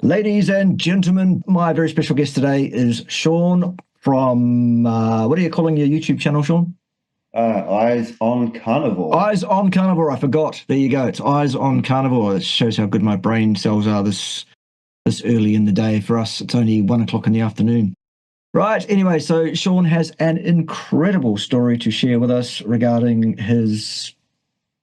Ladies and gentlemen, my very special guest today is Shaun from, what are you calling your YouTube channel, Shaun? Eyes on Carnivore. Eyes on Carnivore, I forgot. There you go. It's Eyes on Carnivore. It shows how good my brain cells are this early in the day. For us, it's only 1 o'clock in the afternoon. Right, anyway, so Shaun has an incredible story to share with us regarding his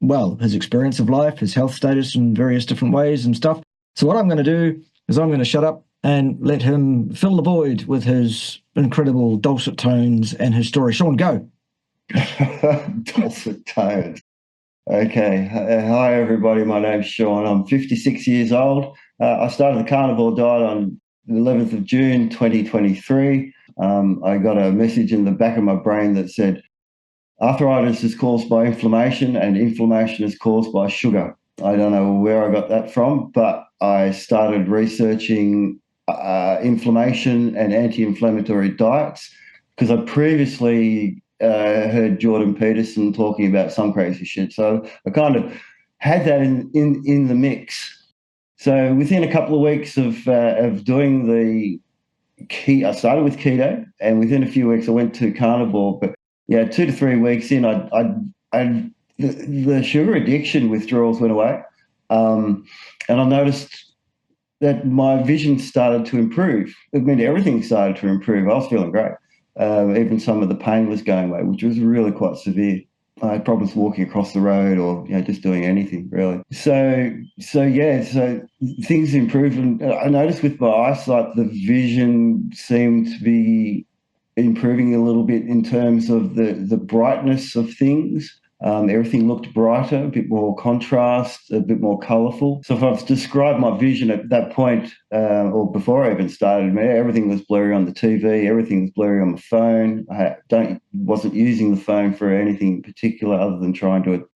experience of life, his health status in various different ways and stuff. So what I'm going to do is I'm going to shut up and let him fill the void with his incredible dulcet tones and his story. Shaun, go. Dulcet tones. Okay. Hi, everybody. My name's Shaun. I'm 56 years old. I started the carnivore diet on the 11th of June, 2023. I got a message in the back of my brain that said, arthritis is caused by inflammation and inflammation is caused by sugar. I don't know where I got that from, but I started researching inflammation and anti-inflammatory diets because I previously heard Jordan Peterson talking about some crazy shit. So I kind of had that in the mix. So within a couple of weeks of doing the keto, I started with keto, and within a few weeks I went to carnivore. But yeah, 2 to 3 weeks in, the sugar addiction withdrawals went away, and I noticed that my vision started to improve. It meant everything started to improve. I was feeling great. Even some of the pain was going away, which was really quite severe. I had problems walking across the road or just doing anything really. So things improved, and I noticed with my eyesight the vision seemed to be improving a little bit in terms of the brightness of things. Everything looked brighter, a bit more contrast, a bit more colourful. So if I've described my vision at that point, or before I even started, everything was blurry on the TV, everything was blurry on my phone. I wasn't using the phone for anything in particular other than trying to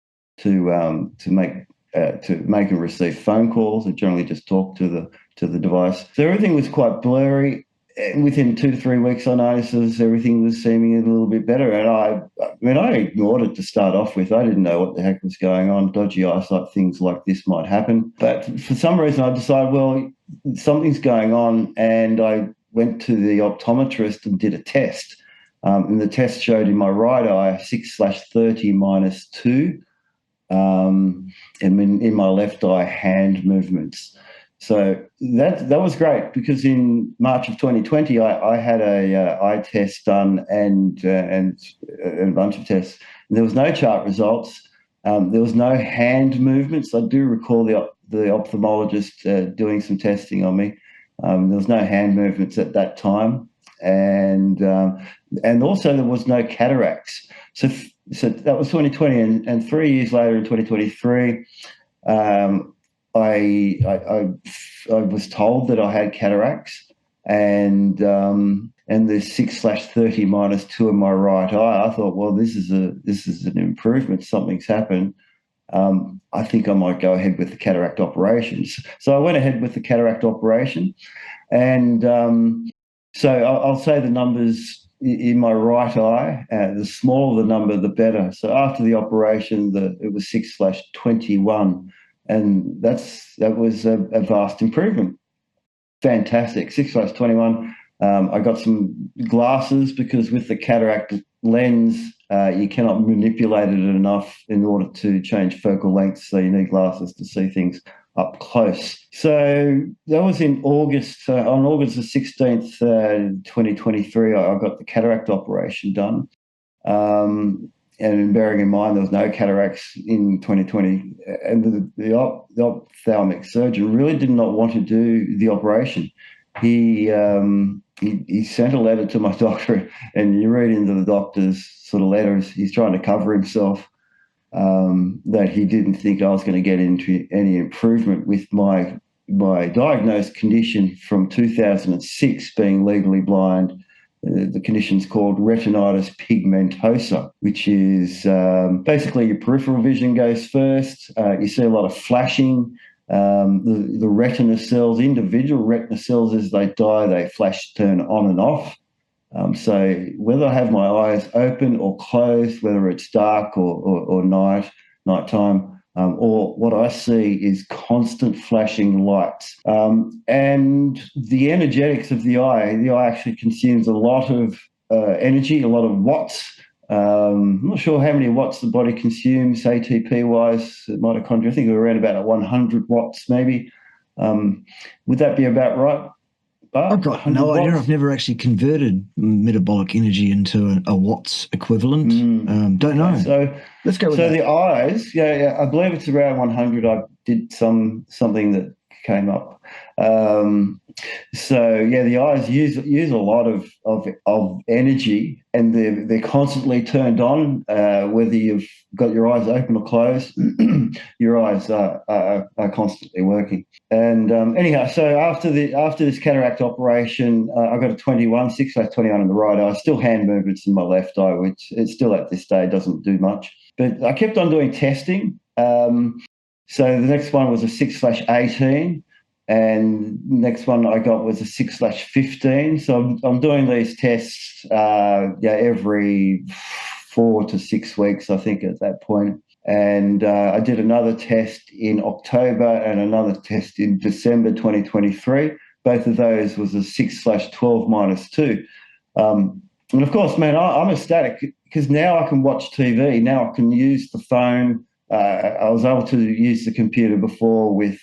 make and receive phone calls. I generally just talk to the device. So everything was quite blurry. And within 2 to 3 weeks, I noticed everything was seeming a little bit better. And I ignored it to start off with. I didn't know what the heck was going on. Dodgy eyesight, things like this might happen. But for some reason, I decided, well, something's going on. And I went to the optometrist and did a test. And the test showed in my right eye 6/30 minus 2. And in my left eye, hand movements. So that was great because in March of 2020, I had a eye test done and a bunch of tests. And there was no chart results. There was no hand movements. I do recall the ophthalmologist doing some testing on me. There was no hand movements at that time, and also there was no cataracts. So that was 2020, and 3 years later in 2023. I was told that I had cataracts, and the 6/30 minus 2 in my right eye. I thought, well, this is an improvement. Something's happened. I think I might go ahead with the cataract operations. So I went ahead with the cataract operation, and so I'll say the numbers in my right eye. The smaller the number, the better. So after the operation, it was 6/21. And that was a vast improvement. Fantastic. 6/21. I got some glasses because with the cataract lens, you cannot manipulate it enough in order to change focal length. So you need glasses to see things up close. So that was in August. On August the 16th, 2023, I got the cataract operation done. And bearing in mind there was no cataracts in 2020, and the ophthalmic surgeon really did not want to do the operation. He sent a letter to my doctor, and you read into the doctor's sort of letters, he's trying to cover himself, that he didn't think I was going to get into any improvement with my diagnosed condition from 2006, being legally blind. The condition's called retinitis pigmentosa, which is basically your peripheral vision goes first. You see a lot of flashing. The retina cells, individual retina cells, as they die, they flash, turn on and off. So whether I have my eyes open or closed, whether it's dark or nighttime, or what I see is constant flashing lights. And the energetics of the eye actually consumes a lot of energy, a lot of watts. I'm not sure how many watts the body consumes ATP-wise, mitochondria. I think we're around about 100 watts maybe. Would that be about right, Bart? I've got no idea. watts? I've never actually converted metabolic energy into a watts equivalent. Don't know. So let's go with that. The eyes, I believe it's around 100. I did something that came up. The eyes use a lot of energy, and they're constantly turned on, whether you've got your eyes open or closed. Your eyes are constantly working. And anyhow, so after this cataract operation, I got a 6/21 in the right eye. Still hand movements in my left eye, which it still at this day doesn't do much. But I kept on doing testing. So the next one was a 6/18. And next one I got was a 6/15. So I'm doing these tests every 4 to 6 weeks, I think, at that point. And I did another test in October and another test in December 2023. Both of those was a 6/12-2. And of course, man, I'm ecstatic because now I can watch TV. Now I can use the phone. I was able to use the computer before with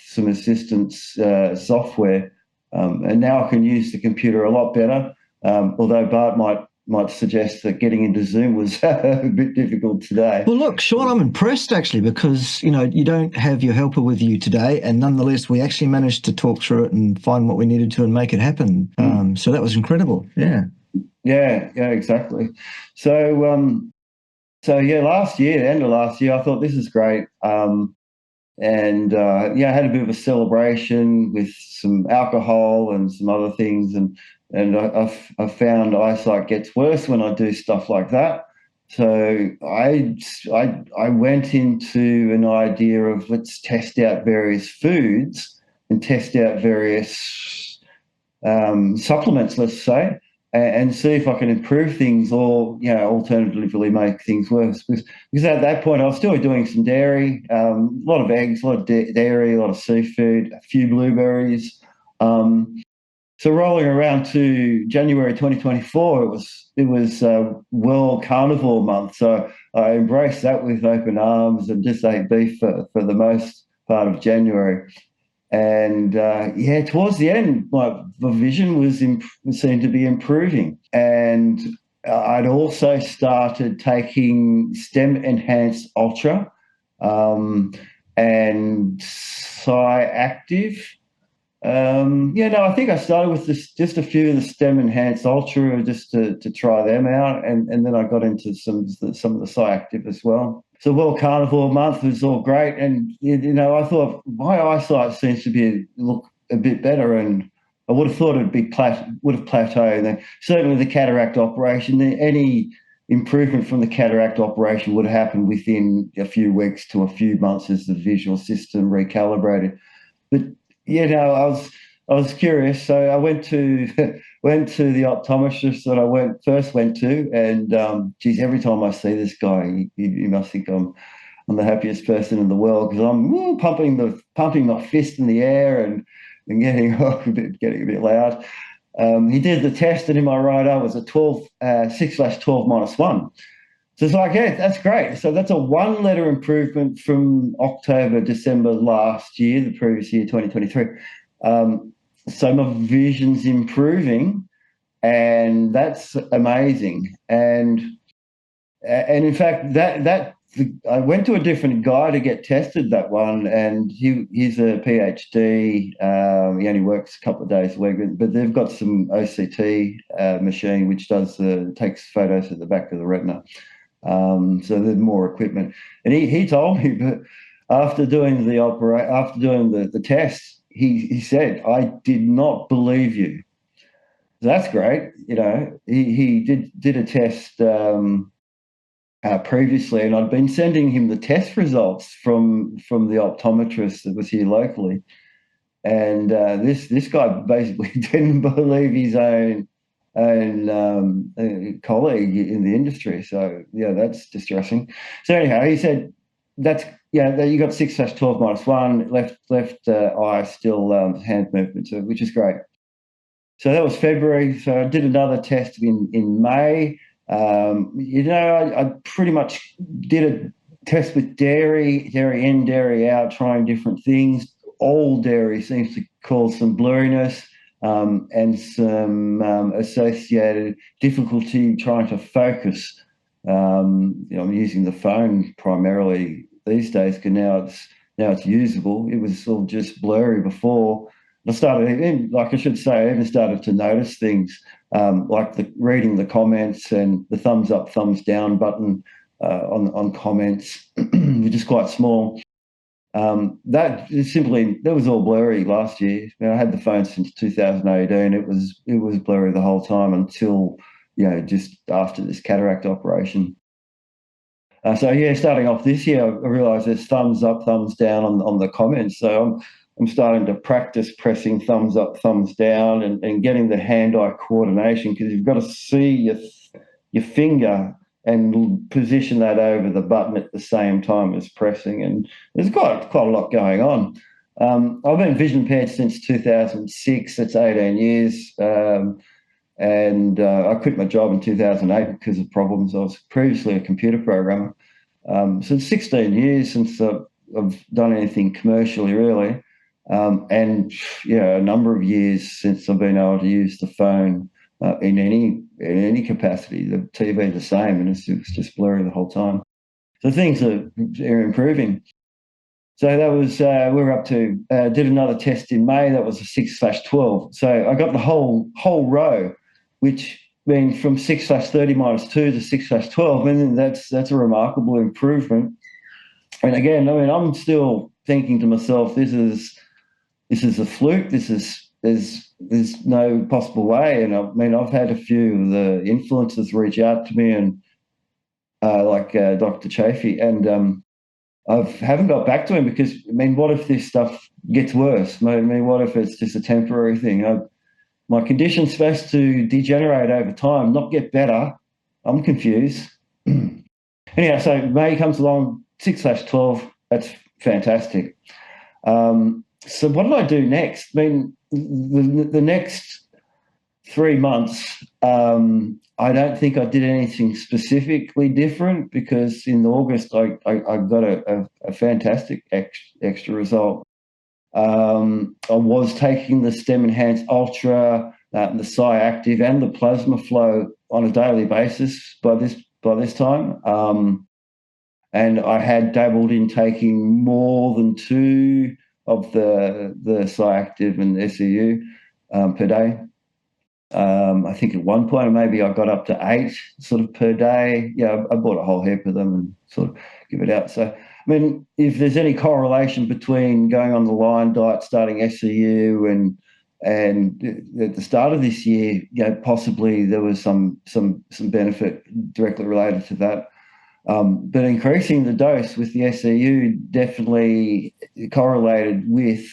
some assistance software, and now I can use the computer a lot better. Although Bart might suggest that getting into Zoom was a bit difficult today. Well, look, Shaun, I'm impressed actually because you don't have your helper with you today, and nonetheless we actually managed to talk through it and find what we needed to and make it happen. So that was incredible. Yeah, exactly. So last year, the end of last year, I thought this is great. I had a bit of a celebration with some alcohol and some other things, and I found eyesight gets worse when I do stuff like that. So I went into an idea of let's test out various foods and test out various supplements, let's say, and see if I can improve things or, alternatively make things worse. Because at that point I was still doing some dairy, a lot of eggs, a lot of dairy, a lot of seafood, a few blueberries. So rolling around to January 2024, it was World Carnivore Month. So I embraced that with open arms and just ate beef for the most part of January. And towards the end, my vision seemed to be improving. And I'd also started taking Stem Enhanced Ultra and Active. I think I started with just a few of the Stem Enhanced Ultra just to try them out, and then I got into some of the Active as well. So World Carnivore Month was all great, and I thought my eyesight seems to look a bit better, and I would have thought would have plateaued. And certainly the cataract operation, any improvement from the cataract operation would have happened within a few weeks to a few months as the visual system recalibrated. But I was curious, so I went to the optometrist that I first went to, and every time I see this guy, he must think I'm the happiest person in the world because I'm pumping my fist in the air and getting a bit loud. He did the test, and in my right eye was a 6/12-1. So it's like, yeah, that's great. So that's a 1-letter improvement from December last year, the previous year, 2023. So my vision's improving, and that's amazing. And in fact, I went to a different guy to get tested that one, and he's a PhD. He only works a couple of days a week, but they've got some OCT machine which takes photos at the back of the retina. So there's more equipment, and he told me, but after doing the test, he said, "I did not believe you." So that's great. He did a test previously, and I'd been sending him the test results from the optometrist that was here locally, and this guy basically didn't believe his own colleague in the industry. So that's distressing. So anyhow, he said, yeah, you got 6/12 -1, left eye still hand movement, which is great. So that was February. So I did another test in May. I pretty much did a test with dairy in, dairy out, trying different things. All dairy seems to cause some blurriness and some associated difficulty trying to focus. I'm using the phone primarily these days because now it's usable. It was all just blurry before. I even started to notice things like reading the comments and the thumbs up, thumbs down button on comments, which is quite small. That was all blurry last year. I had the phone since 2018. It was blurry the whole time until just after this cataract operation. Starting off this year, I realised there's thumbs up, thumbs down on the comments. So I'm starting to practice pressing thumbs up, thumbs down, and getting the hand-eye coordination, because you've got to see your finger and position that over the button at the same time as pressing. And there's quite a lot going on. I've been vision impaired since 2006. That's 18 years. And I quit my job in 2008 because of problems. I was previously a computer programmer. So it's 16 years since I've done anything commercially, really. And a number of years since I've been able to use the phone in any capacity. The TV the same, and it was just blurry the whole time. So things are improving. So that was we're up to did another test in May. That was a 6/12. So I got the whole row, which means from 6/30 -2 to 6/12. And that's a remarkable improvement. And again, I'm still thinking to myself, this is a fluke. There's no possible way. And I've had a few of the influencers reach out to me, and like Dr. Chafee, and I haven't got back to him because, what if this stuff gets worse? What if it's just a temporary thing? My condition's supposed to degenerate over time, not get better. I'm confused. Anyhow, so May comes along, 6/12. That's fantastic. So what did I do next? The next 3 months, I don't think I did anything specifically different, because in August I got a fantastic extra result. I was taking the Stem Enhance Ultra, the Psi Active, and the Plasma Flow on a daily basis by this time. And I had dabbled in taking more than 2 of the Psi Active and SEU per day. I think at one point maybe I got up to 8 sort of per day. I bought a whole heap of them and sort of give it out. So, if there's any correlation between going on the Lion diet, starting SEU, and at the start of this year, possibly there was some benefit directly related to that. But increasing the dose with the SEU definitely correlated with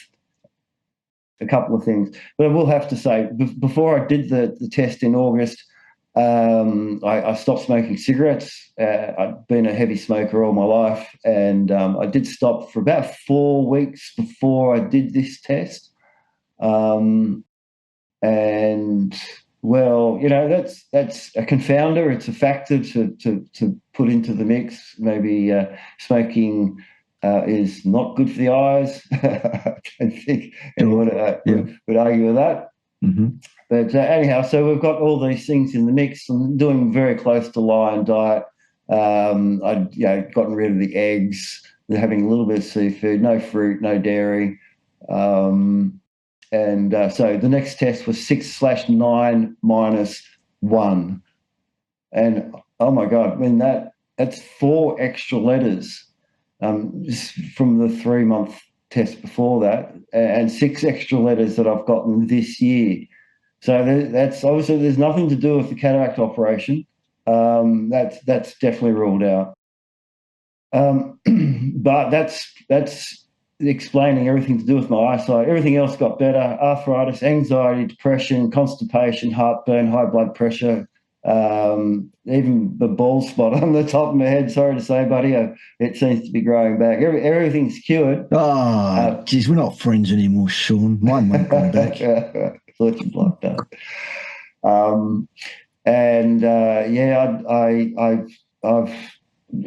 a couple of things. But I will have to say, before I did the test in August, I stopped smoking cigarettes. I'd been a heavy smoker all my life, and I did stop for about 4 weeks before I did this test. And well, that's a confounder. It's a factor to put into the mix. Maybe smoking is not good for the eyes. I don't think anyone would argue with that. Mm-hmm. But anyhow, so we've got all these things in the mix. I'm doing very close to Lion diet. I'd gotten rid of the eggs, having a little bit of seafood, no fruit, no dairy. And so the next test was 6/9 -1. And, oh, my God, that's 4 extra letters just from the 3-month test before that, and 6 extra letters that I've gotten this year. So that's obviously, there's nothing to do with the cataract operation. That's definitely ruled out. But that's explaining everything to do with my eyesight. Everything else got better: arthritis, anxiety, depression, constipation, heartburn, high blood pressure, Even the bald spot on the top of my head, sorry to say, buddy, it seems to be growing back. Everything's cured. Oh, geez, we're not friends anymore, Shaun. Mine won't grow back. Thought you blocked that.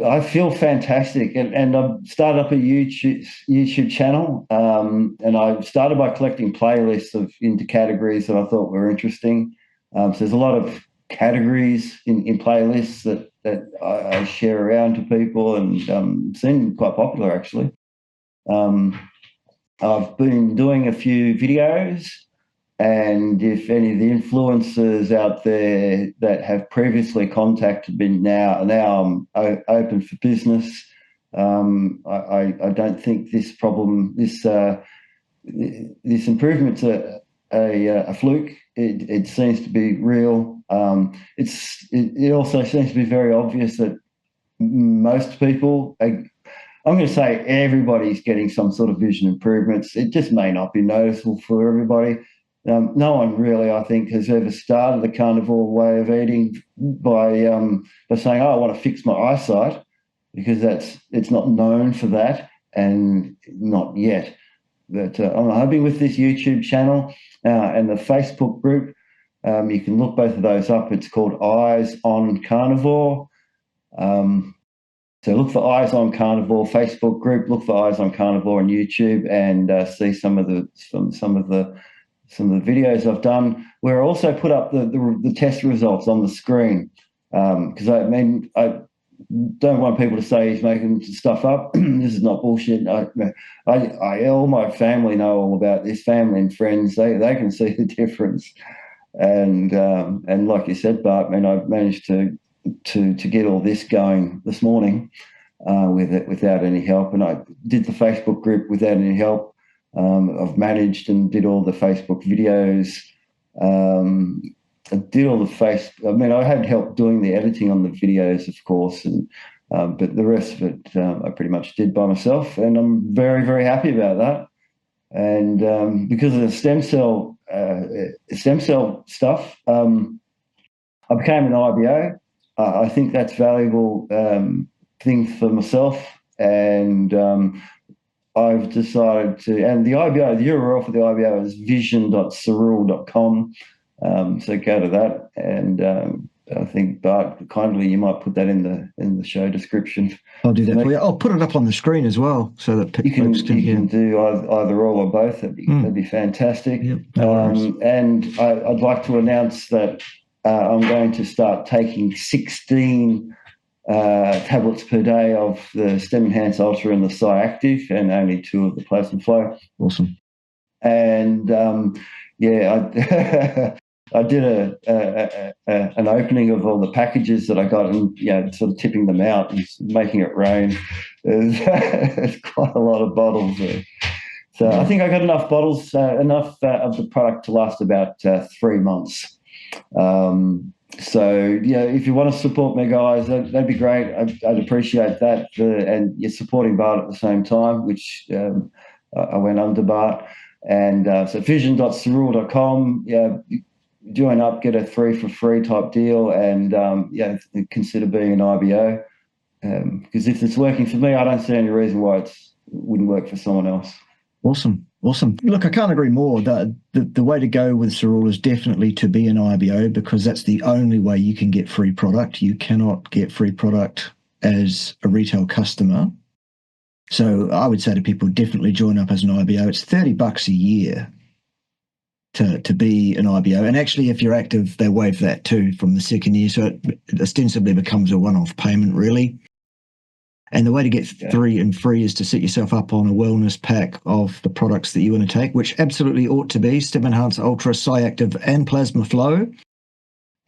I feel fantastic, and I've started up a YouTube channel, and I started by collecting playlists into categories that I thought were interesting. So there's a lot of categories in playlists that I share around to people, and seem quite popular actually. I've been doing a few videos, and if any of the influencers out there that have previously contacted me now I'm open for business. I don't think this improvement's a fluke. It seems to be real. It also seems to be very obvious that most people, I'm going to say everybody's getting some sort of vision improvements. It just may not be noticeable for everybody. No one really, I think, has ever started the carnivore way of eating by saying, "Oh, I want to fix my eyesight," because it's not known for that, and not yet. But I'm hoping with this YouTube channel and the Facebook group, you can look both of those up. It's called Eyes on Carnivore. So look for Eyes on Carnivore Facebook group. Look for Eyes on Carnivore on YouTube, and see some of the videos I've done, where I also put up the test results on the screen, because I don't want people to say he's making stuff up. This is not bullshit. All my family know all about this. Family and friends, they can see the difference. And like you said, Bart, I've managed to get all this going this morning without any help, and I did the Facebook group without any help. I've managed and did all the Facebook videos. I did all the I had help doing the editing on the videos, of course, and but the rest of it I pretty much did by myself, and I'm very, very happy about that. And because of the stem cell stuff, I became an IBO. I think that's valuable thing for myself, and I've decided to, and the IBO, the URL for the IBO is vision.cerule.com. So go to that, and I think, Bart, kindly, you might put that in the show description. I'll do that for you. I'll put it up on the screen as well, so that you can do either all or both. That'd be fantastic. Yep, no and I'd like to announce that I'm going to start taking 16 tablets per day of the Stem Enhance Ultra and the Psi Active, and only 2 of the Plasma Flow. Awesome. And I did an opening of all the packages that I got, and sort of tipping them out and making it rain. There's quite a lot of bottles there. So I think I got enough bottles, enough of the product to last about 3 months. So if you want to support me, guys, that'd be great. I'd appreciate that, and you're supporting Bart at the same time, which I went under Bart. And so vision.cerule.com, join up, get a 3 for free type deal, and consider being an IBO, because if it's working for me, I don't see any reason why it wouldn't work for someone else. Awesome. Look, I can't agree more. The way to go with Cerule is definitely to be an IBO, because that's the only way you can get free product. You cannot get free product as a retail customer. So I would say to people, definitely join up as an IBO. It's $30 a year to be an IBO. And actually, if you're active, they waive that too from the second year. So it ostensibly becomes a one-off payment, really. And the way to get 3 and free is to set yourself up on a wellness pack of the products that you want to take, which absolutely ought to be Stem Enhance Ultra, Psi Active, and Plasma Flow.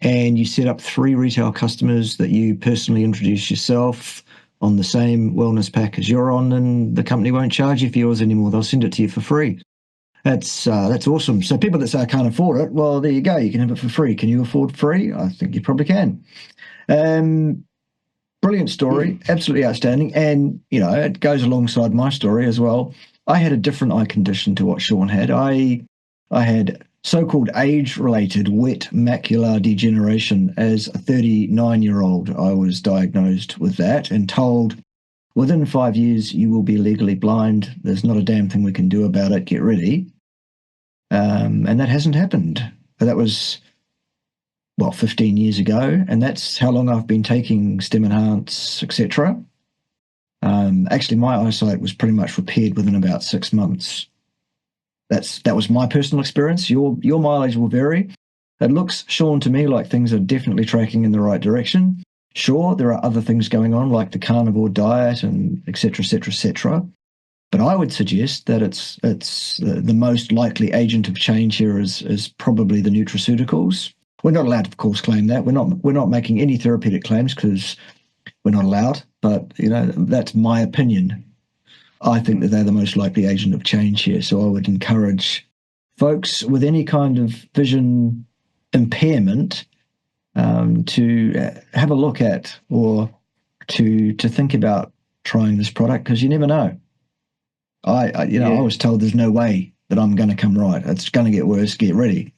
And you set up 3 retail customers that you personally introduce yourself on the same wellness pack as you're on, and the company won't charge you for yours anymore. They'll send it to you for free. That's awesome. So people that say I can't afford it, well, there you go. You can have it for free. Can you afford free? I think you probably can. Brilliant story, absolutely outstanding. And, it goes alongside my story as well. I had a different eye condition to what Shaun had. I had so-called age-related wet macular degeneration. As a 39-year-old, I was diagnosed with that and told, within 5 years, you will be legally blind. There's not a damn thing we can do about it. Get ready. And that hasn't happened. That was, 15 years ago, and that's how long I've been taking Stem Enhance, etc. Actually, my eyesight was pretty much repaired within about 6 months. That was my personal experience. Your mileage will vary. It looks, Shaun, to me like things are definitely tracking in the right direction. Sure, there are other things going on like the carnivore diet and etc., etc., etc. But I would suggest that it's the most likely agent of change here is probably the nutraceuticals. We're not allowed to, of course, claim that. We're not making any therapeutic claims because we're not allowed. But that's my opinion. I think that they're the most likely agent of change here. So I would encourage folks with any kind of vision impairment to have a look at or to think about trying this product, because you never know. I was told there's no way that I'm going to come right. It's going to get worse. Get ready.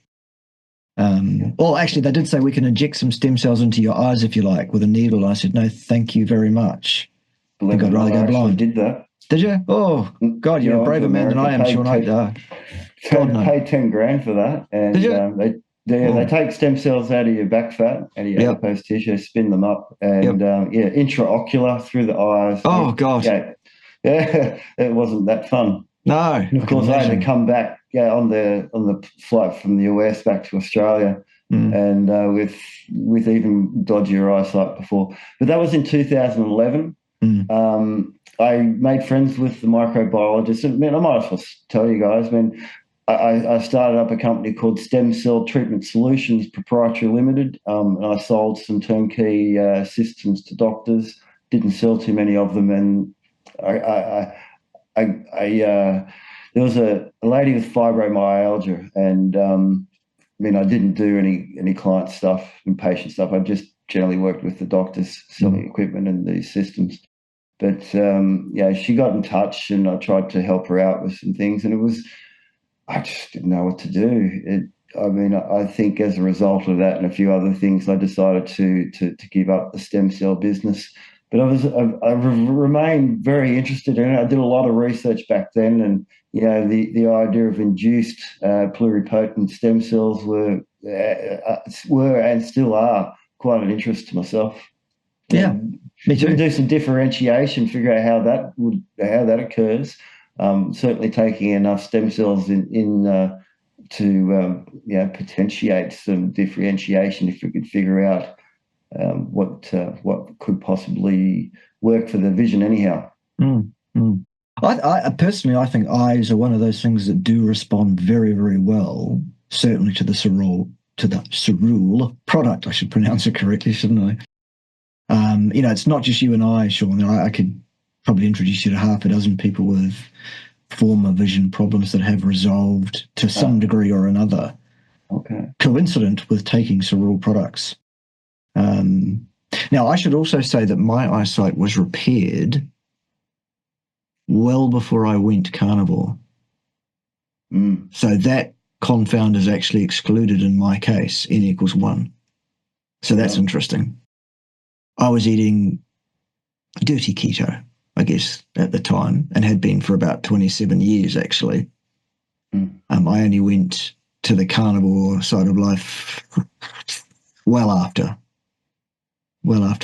Well, actually, they did say we can inject some stem cells into your eyes if you like with a needle. I said, no, thank you very much. I think I'd rather go blind. Did that? Did you? Oh, God, you're a braver man than I am, Shaun. Paid 10 grand for that. And did you? They take stem cells out of your back fat, out of your adipose tissue, spin them up, and intraocular through the eyes. Oh, God. Yeah, it wasn't that fun. No. And of course, I had to come back on the flight from the US back to Australia, and with even dodgier eyesight before. But that was in 2011. I made friends with the microbiologist, and I might as well tell you guys, I started up a company called Stem Cell Treatment Solutions Proprietary Limited, and I sold some turnkey systems to doctors. Didn't sell too many of them, and there was a lady with fibromyalgia, and I didn't do any client stuff and patient stuff. I just generally worked with the doctors selling equipment and these systems. But she got in touch, and I tried to help her out with some things, and I just didn't know what to do. I think as a result of that and a few other things, I decided to give up the stem cell business. But I remained very interested in it. I did a lot of research back then, and the idea of induced pluripotent stem cells were and still are quite an interest to myself. Yeah, me too. Do some differentiation, figure out how that occurs. Certainly taking enough stem cells to potentiate some differentiation if we could figure out what could possibly work for the vision anyhow. I personally, I think eyes are one of those things that do respond very, very well, certainly to the Cerule product. I should pronounce it correctly, shouldn't I? It's not just you and I, Shaun. I could probably introduce you to half a dozen people with former vision problems that have resolved to some degree or another. Okay. Coincident with taking Cerule products. Now, I should also say that my eyesight was repaired well before I went carnivore. So that confound is actually excluded in my case, N equals 1. So that's interesting. I was eating dirty keto, I guess, at the time, and had been for about 27 years, actually. I only went to the carnivore side of life well after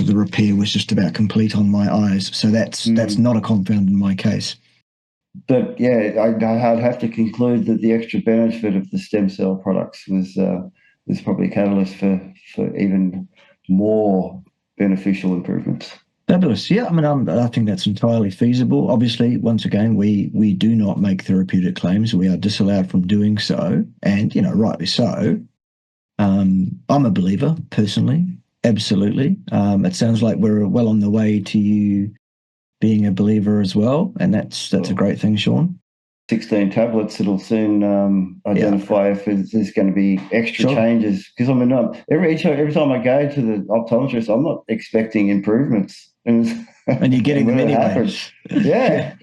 the repair was just about complete on my eyes. So that's not a confound in my case. But I'd have to conclude that the extra benefit of the stem cell products was probably a catalyst for even more beneficial improvements. Fabulous. Yeah, I think that's entirely feasible. Obviously, once again, we do not make therapeutic claims. We are disallowed from doing so, and rightly so. I'm a believer personally, absolutely. It sounds like we're well on the way to you being a believer as well, and that's a great thing, Shaun. 16 tablets. It'll soon identify if there's going to be extra changes. Because every time I go to the optometrist, I'm not expecting improvements, and you're getting them anyway. Yeah.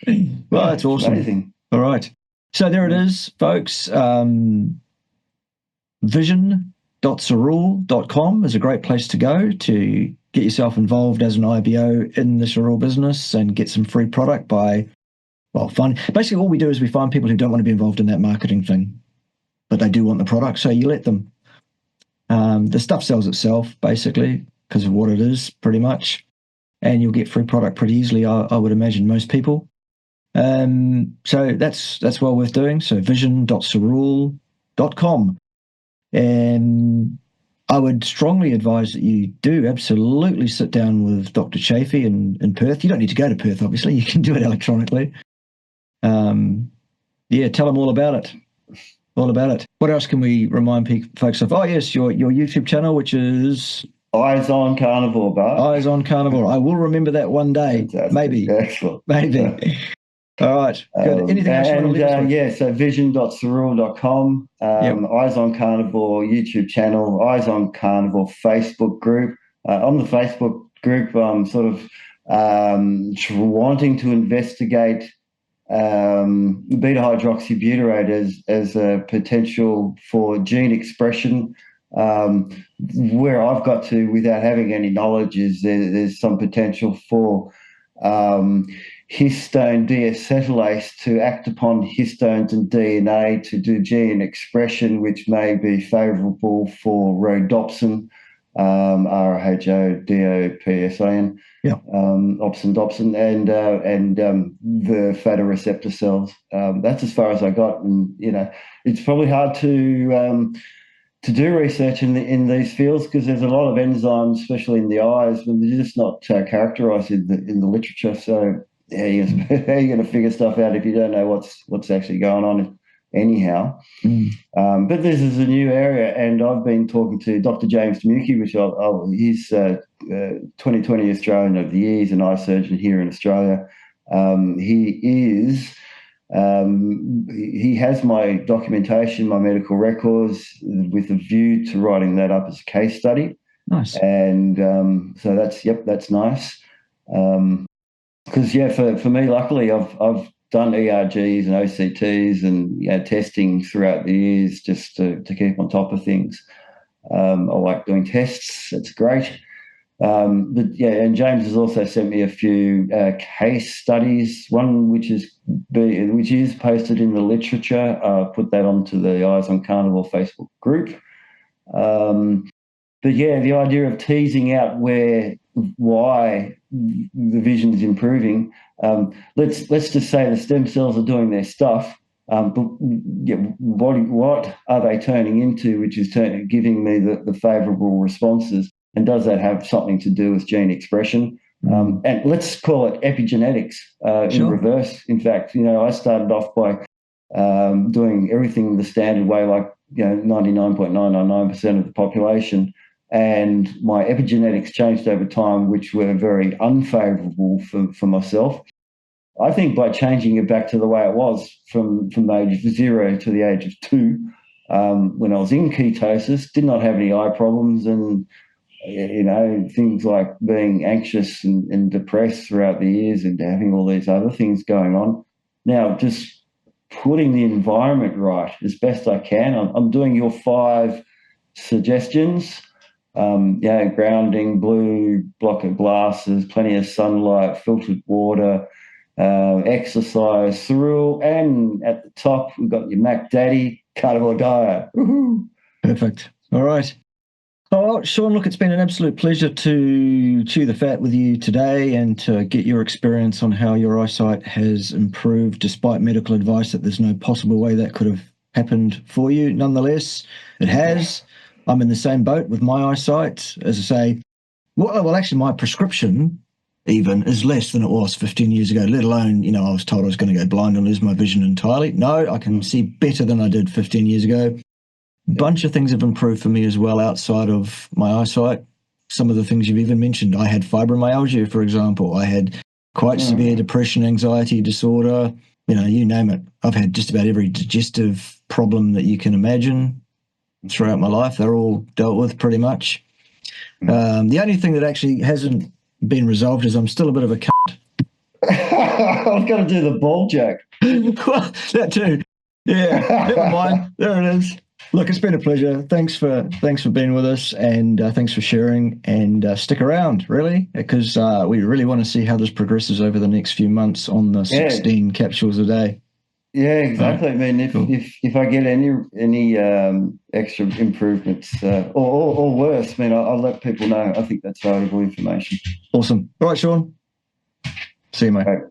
Well, that's awesome. Amazing. All right. So there it is, folks. vision.cerule.com is a great place to go to get yourself involved as an IBO in the cerule business and get some free product by, basically all we do is we find people who don't want to be involved in that marketing thing, but they do want the product, so you let them. The stuff sells itself, basically, because of what it is, pretty much, and you'll get free product pretty easily, I would imagine, most people. So that's well worth doing. So vision.cerule.com. And I would strongly advise that you do absolutely sit down with Dr. Chafee in Perth. You don't need to go to Perth, obviously. You can do it electronically. Tell them all about it. All about it. What else can we remind folks of? Oh, yes, your YouTube channel, which is... Eyes on Carnivore, Bart. Eyes on Carnivore. I will remember that one day. Fantastic. Maybe. Excellent. Maybe. All right. Good. Anything else you want to leave us with? So vision.cerule.com, Eyes on Carnivore YouTube channel, Eyes on Carnivore Facebook group. On the Facebook group, I'm sort of wanting to investigate beta-hydroxybutyrate as a potential for gene expression. Where I've got to, without having any knowledge, is there's some potential for histone deacetylase to act upon histones and DNA to do gene expression, which may be favourable for rhodopsin, RHODOPSIN, opsin, and the photoreceptor cells. That's as far as I got, and it's probably hard to do research in these fields because there's a lot of enzymes, especially in the eyes, but they're just not characterised in the literature. So how are you going to figure stuff out if you don't know what's actually going on anyhow? But this is a new area, and I've been talking to Dr. James Demucki, which he's 2020 Australian of the Year. He's an eye surgeon here in Australia. He has my documentation, my medical records, with a view to writing that up as a case study. Nice. And so that's nice. Because for me, luckily, I've done ERGs and OCTs and testing throughout the years just to keep on top of things. I like doing tests. It's great. And James has also sent me a few case studies. One which is posted in the literature. Put that onto the Eyes on Carnivore Facebook group. The idea of teasing out why the vision is improving. Let's just say the stem cells are doing their stuff. But what are they turning into, which is giving me the favourable responses? And does that have something to do with gene expression? And let's call it epigenetics in reverse. In fact, I started off by doing everything the standard way, like 99.999% of the population. And my epigenetics changed over time, which were very unfavourable for myself. I think by changing it back to the way it was from the age of 0 to the age of 2, when I was in ketosis, did not have any eye problems, and things like being anxious and depressed throughout the years and having all these other things going on. Now, just putting the environment right as best I can. I'm doing your 5 suggestions. Grounding, blue, block of glasses, plenty of sunlight, filtered water, exercise, cerule, and at the top we've got your Mac Daddy carnivore diet. Woohoo! Perfect. All right. Oh, well, Shaun, look, it's been an absolute pleasure to chew the fat with you today and to get your experience on how your eyesight has improved despite medical advice that there's no possible way that could have happened for you. Nonetheless, it has. I'm in the same boat with my eyesight. As I say, well, actually, my prescription even is less than it was 15 years ago, let alone, I was told I was going to go blind and lose my vision entirely. No, I can see better than I did 15 years ago. Bunch of things have improved for me as well outside of my eyesight. Some of the things you've even mentioned. I had fibromyalgia, for example. I had quite severe depression, anxiety disorder, you name it. I've had just about every digestive problem that you can imagine throughout my life. They're all dealt with pretty much. The only thing that actually hasn't been resolved is I'm still a bit of a cunt. I've got to do the ball joke. Well, that too. Yeah, never mind. There it is. Look, it's been a pleasure. Thanks for being with us, and thanks for sharing. And stick around, really, because we really want to see how this progresses over the next few months on the 16 capsules a day. Yeah, exactly. I mean, if I get any extra improvements or worse, I mean, I'll let people know. I think that's valuable information. Awesome. All right, Shaun. See you, mate. Right.